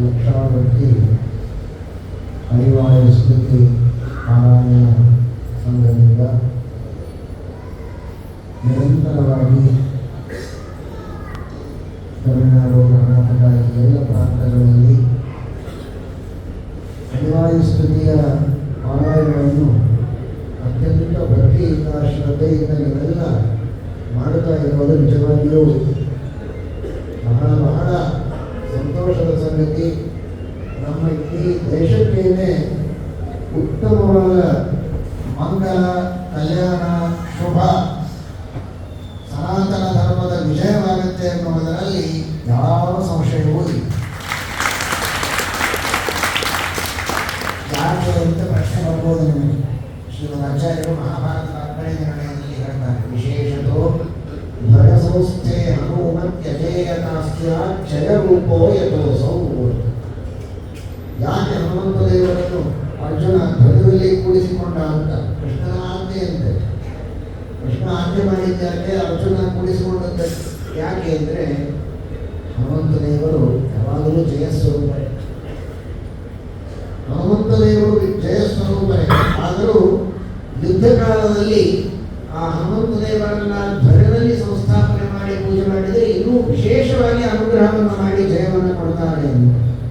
ಲಕ್ಷಾವತಿ ಹರಿವಾಯು ಸ್ತುತಿ ಪಾರಾಯಣ ಸಂಘದಿಂದ ನಿರಂತರವಾಗಿ ತಮಿಳುನಾಡು, ಕರ್ನಾಟಕ ಈ ಎಲ್ಲ ಪ್ರಾಂತಗಳಲ್ಲಿ ಹರಿವಾಯು ಸ್ತುತಿಯ ಪಾರಾಯಣವನ್ನು ಅತ್ಯಂತ ಭಕ್ತಿಯಿಂದ ಶ್ರದ್ಧೆಯಿಂದ ನೀವೆಲ್ಲ ಮಾಡುತ್ತಾ ಇರುವುದು ನಿಜವಾಗಿಯೂ ಬಹಳ ಬಹಳ ಸಂತೋಷದ ಸಂಗತಿ. ನಮ್ಮ ಈ ದೇಶಕ್ಕೇನೆ ಉತ್ತಮವಾದ ಮಂಗಲ, ಕಲ್ಯಾಣ, ಶುಭ ಸನಾತನ ಧರ್ಮದ ವಿಜಯವಾಗುತ್ತೆ ಎನ್ನುವುದರಲ್ಲಿ ಯಾವ ಸಂಶಯವೂ ಇಲ್ಲ. ಯಾಕೆ ಅಂತ ಪ್ರಶ್ನೆ ಬರ್ಬೋದು ನಿಮಗೆ. ಶ್ರೀಮದಾಚಾರ್ಯರು ಮಹಾಭಾರತ ತಾತ್ಪರ್ಯ ನಿರ್ಣಯದಲ್ಲಿ ಹೇಳ್ತಾರೆ, ವಿಶೇಷತೋ ಧ್ವಜಸಂಸ್ಥೆ ಹನುಮತ್ಯಜೇಯತಾಸ್ಯ ಜಯರೂಪೋ ಯಥೋಸೌ. ಯಾಕೆ ಹನುಮಂತ ದೇವರನ್ನು ಅರ್ಜುನ ಧ್ವಜದಲ್ಲಿ ಕೂಡಿಸಿಕೊಂಡ ಅಂತ ಕೃಷ್ಣನ ಆಜ್ಞೆಯಂತೆ. ಕೃಷ್ಣ ಆಜ್ಞೆ ಮಾಡಿದ್ದಾಕೆ ಅರ್ಜುನ ಕೂಡಿಸಿಕೊಂಡಂತೆ. ಯಾಕೆ ಅಂದರೆ ಹನುಮಂತ ದೇವರು ಯಾವಾಗಲೂ ಜಯಸ್ವರೂಪರೇ. ಹನುಮಂತ ದೇವರು ಜಯಸ್ವರೂಪರೇ. ಆದರೂ ಯುದ್ಧ ಕಾಲದಲ್ಲಿ ಆ ಹನುಮಂತ ದೇವರನ್ನ ಧ್ವಜದಲ್ಲಿ ಸಂಸ್ಥಾಪನೆ ಮಾಡಿ ಪೂಜೆ ಮಾಡಿದರೆ ಇನ್ನೂ ವಿಶೇಷವಾಗಿ ಅನುಗ್ರಹವನ್ನು ಮಾಡಿ ಜಯವನ್ನು ಕೊಡ್ತಾರೆ ಅಂತ.